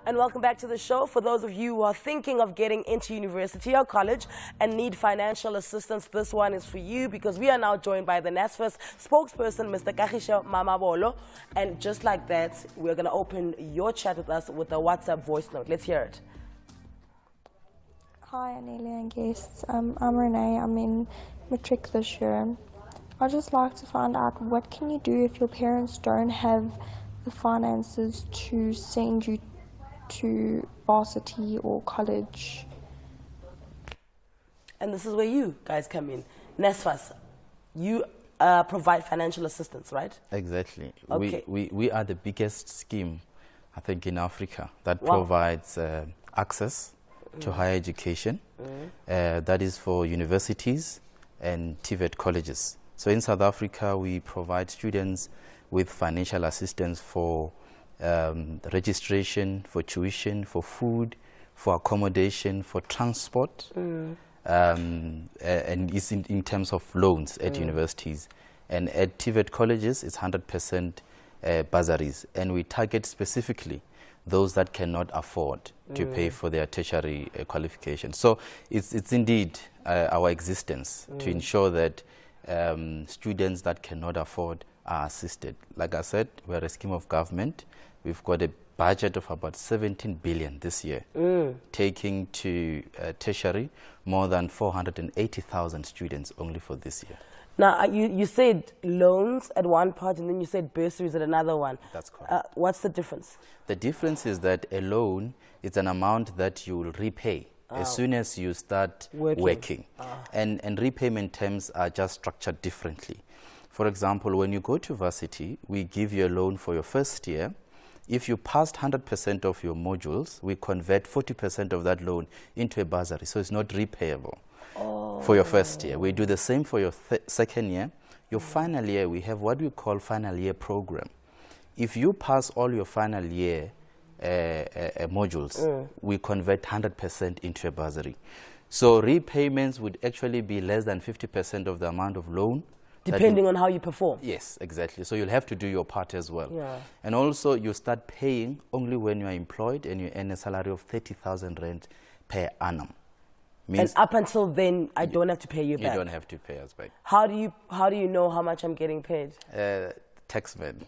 and welcome back to the show. For those of you who are thinking of getting into university or college and need financial assistance, this one is for you, because we are now joined by the NSFAS spokesperson, Mr. Kagisho Mamabolo. And just like that, we're going to open your chat with us with a WhatsApp voice note. Let's hear it. Hi, Anele and guests. I'm Renee. I'm in matric this year. I'd just like to find out, what can you do if your parents don't have the finances to send you to varsity or college? And this is where you guys come in. NSFAS, you provide financial assistance, right? Exactly. Okay. We are the biggest scheme, I think, in Africa that provides access to higher education. That is for universities and TVET colleges. So in South Africa, we provide students with financial assistance for registration, for tuition, for food, for accommodation, for transport, and it's in terms of loans at universities. And at TVET colleges, it's 100% bursaries. And we target specifically those that cannot afford to pay for their tertiary qualification. So it's indeed our existence to ensure that students that cannot afford are assisted. Like I said, we're a scheme of government. We've got a budget of about 17 billion this year, taking to tertiary more than 480,000 students only for this year. Now, you said loans at one part, and then you said bursaries at another one. That's correct. What's the difference? The difference is that a loan is an amount that you will repay as soon as you start working. And repayment terms are just structured differently. For example, when you go to varsity, we give you a loan for your first year. If you passed 100% of your modules, we convert 40% of that loan into a bursary, so it's not repayable for your first year. We do the same for your second year. Your final year, we have what we call final year program. If you pass all your final year modules, we convert 100% into a bursary. So repayments would actually be less than 50% of the amount of loan. Depending on how you perform. Yes, exactly. So you'll have to do your part as well. Yeah. And also you start paying only when you are employed and you earn a salary of 30,000 rand per annum. And up until then, I don't have to pay you back. You don't have to pay us back. How do you know how much I'm getting paid? Taxman.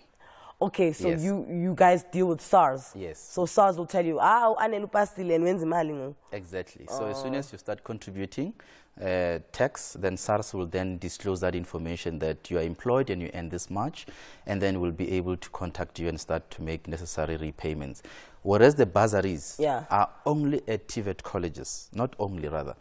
Okay, so Yes. you guys deal with SARS. Yes. So SARS will tell you, Exactly. So as soon as you start contributing tax, then SARS will then disclose that information that you are employed and you earn this much, and then we'll be able to contact you and start to make necessary repayments. Whereas the bursaries are only at TVET colleges, not only rather.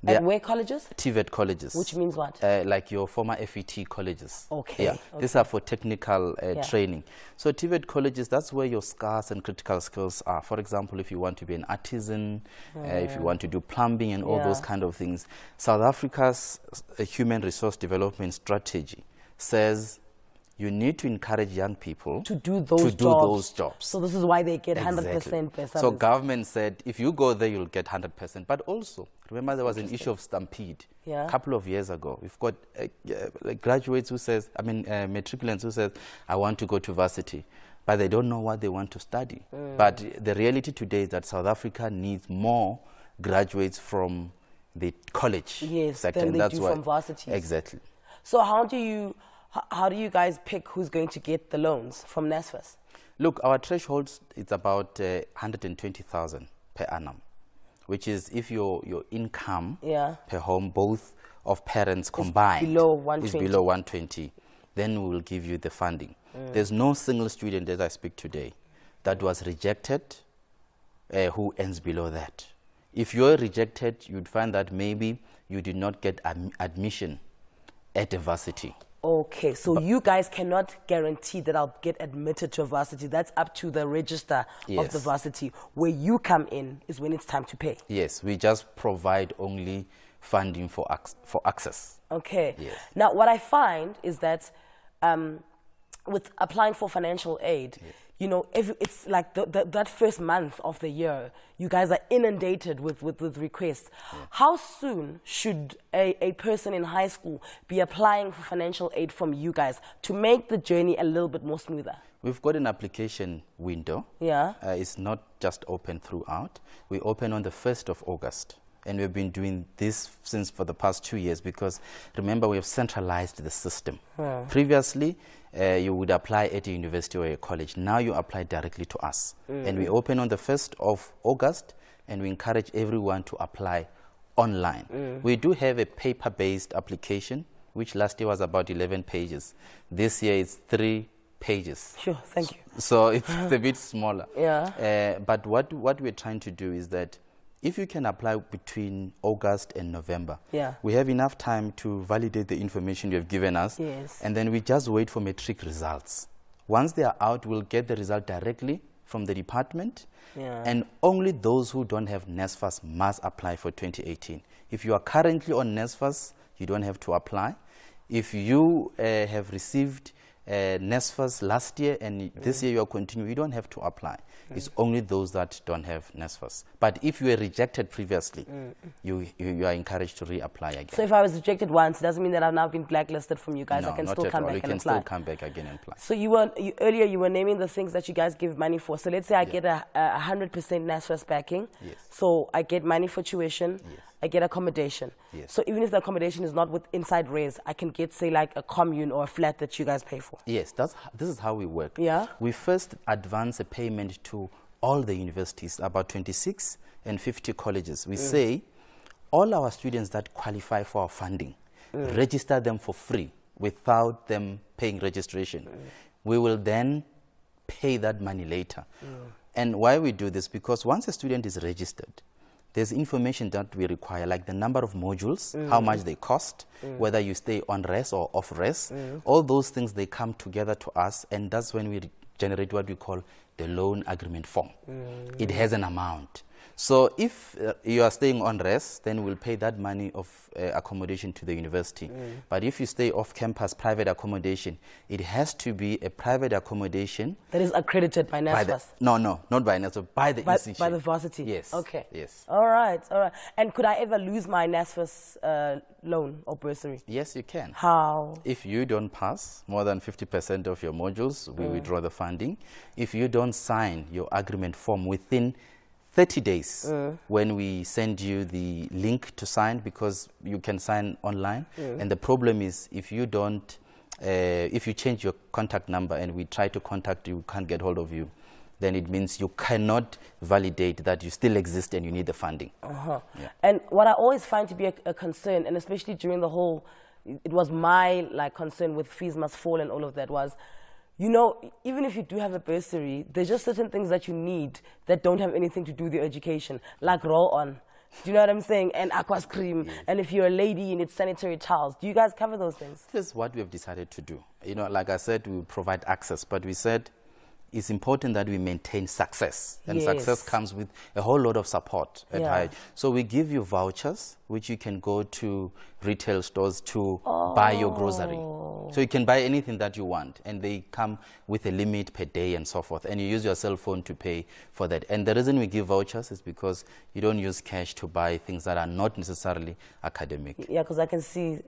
At where colleges? TVET colleges. Which means what? Like your former FET colleges. Okay. Yeah. Okay. These are for technical training. So TVET colleges, that's where your scarce and critical skills are. For example, if you want to be an artisan, if you want to do plumbing and all those kind of things. South Africa's human resource development strategy says you need to encourage young people to do those jobs. So this is why they get 100% per So government said, if you go there, you'll get 100%. But also, remember there was an issue of stampede a couple of years ago. We've got like graduates who says, matriculants who says, I want to go to varsity, but they don't know what they want to study. But the reality today is that South Africa needs more graduates from the college sector. Than they do from varsity. Exactly. So how do you guys pick who's going to get the loans from NSFAS? Look, our threshold is about 120,000 per annum, which is if your income per home, both of parents combined, is below 120, then we will give you the funding. There's no single student, as I speak today, that was rejected who earns below that. If you're rejected, you'd find that maybe you did not get admission at a varsity. Okay, so you guys cannot guarantee that I'll get admitted to a varsity. That's up to the register of the varsity. Where you come in is when it's time to pay. Yes, we just provide only funding for access. Okay. Yes. Now, what I find is that with applying for financial aid, you know, it's like that first month of the year, you guys are inundated with requests. Yeah. How soon should a person in high school be applying for financial aid from you guys to make the journey a little bit more smoother? We've got an application window. Yeah. It's not just open throughout. We open on the 1st of August. And we've been doing this since for the past 2 years because, remember, we have centralized the system. Previously, you would apply at a university or a college. Now you apply directly to us. And we open on the 1st of August, and we encourage everyone to apply online. We do have a paper-based application, which last year was about 11 pages. This year it's 3 pages. Sure, thank you. So it's a bit smaller. Yeah. But what we're trying to do is that if you can apply between August and November, we have enough time to validate the information you have given us, and then we just wait for matric results. Once they are out, we'll get the result directly from the department, and only those who don't have NSFAS must apply for 2018. If you are currently on NSFAS, you don't have to apply. If you have received NSFAS last year and this year you are continuing, you don't have to apply. It's only those that don't have NSFAS. But if you were rejected previously, you are encouraged to reapply again. So if I was rejected once, it doesn't mean that I've now been blacklisted from you guys. No, I can not still at come all. back You and can apply. still come back again and apply. So earlier you were naming the things that you guys give money for. So let's say I get a 100% NSFAS backing. Yes. So I get money for tuition. Yes. I get accommodation. Yes. So even if the accommodation is not inside res, I can get, say, like a commune or a flat that you guys pay for. Yes, this is how we work. Yeah. We first advance a payment to all the universities, about 26 and 50 colleges. We say all our students that qualify for our funding, register them for free without them paying registration. We will then pay that money later. And why we do this? Because once a student is registered, there's information that we require, like the number of modules, how much they cost, whether you stay on res or off res. All those things, they come together to us, and that's when we generate what we call the loan agreement form. It has an amount. So if you are staying on res, then we'll pay that money of accommodation to the university. But if you stay off campus, private accommodation, it has to be a private accommodation. That is accredited by NSFAS? No, not by NSFAS, by the institution. By the varsity? Yes. Okay. Yes. All right, all right. And could I ever lose my NSFAS loan or bursary? Yes, you can. How? If you don't pass more than 50% of your modules, we withdraw the funding. If you don't sign your agreement form within 30 days when we send you the link to sign, because you can sign online. And the problem is if you don't, if you change your contact number and we try to contact you, can't get hold of you, then it means you cannot validate that you still exist and you need the funding. And what I always find to be a concern, and especially during the whole, it was my concern with fees must fall and all of that, was, you know, even if you do have a bursary, there's just certain things that you need that don't have anything to do with your education, like roll-on. Do you know what I'm saying? And aqua cream. And if you're a lady, you need sanitary towels. Do you guys cover those things? This is what we have decided to do. You know, like I said, we provide access, but we said it's important that we maintain success. And success comes with a whole lot of support at high. So we give you vouchers, which you can go to retail stores to buy your grocery. So you can buy anything that you want, and they come with a limit per day and so forth. And you use your cell phone to pay for that. And the reason we give vouchers is because you don't use cash to buy things that are not necessarily academic. Yeah, because I can see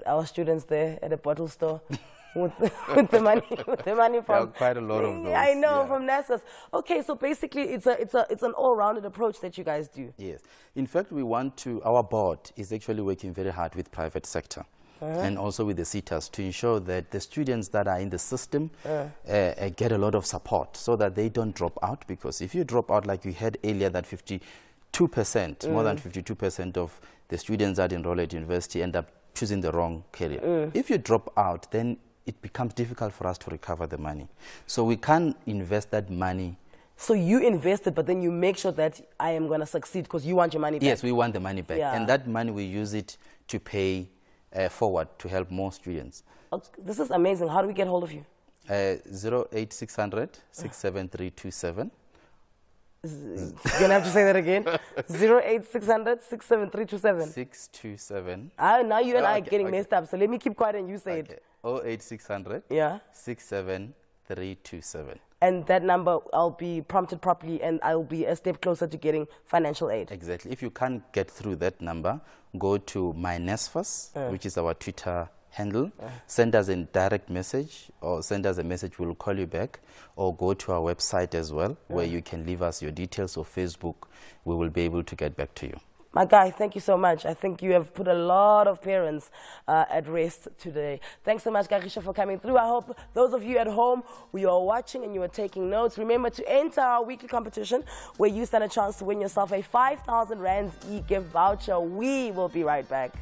our students there at the bottle store. with the money from... There are quite a lot of those. I know, from NSFAS. Okay, so basically it's an all-rounded approach that you guys do. Yes. In fact, our board is actually working very hard with private sector and also with the CETAs to ensure that the students that are in the system get a lot of support so that they don't drop out, because if you drop out, like you heard earlier, that 52%, more than 52% of the students that enroll at university end up choosing the wrong career. If you drop out, then it becomes difficult for us to recover the money. So we can't invest that money. So you invested, but then you make sure that I am going to succeed because you want your money back. Yes, we want the money back. And that money, we use it to pay forward to help more students. This is amazing. How do we get hold of you? 08600 67327. You're going to have to say that again. 08600 67327. 627. Now you and I are getting messed up, so let me keep quiet and you say it. 08600 67327. And that number, I'll be prompted properly and I'll be a step closer to getting financial aid. Exactly. If you can't get through that number, go to my NSFAS, which is our Twitter handle. Send us a direct message or send us a message, we'll call you back, or go to our website as well, where you can leave us your details, or Facebook, we will be able to get back to you. My guy, thank you so much. I think you have put a lot of parents at rest today. Thanks so much, Kagisho, for coming through. I hope those of you at home who you are watching and you are taking notes, remember to enter our weekly competition where you stand a chance to win yourself a 5,000 Rands e-gift voucher. We will be right back.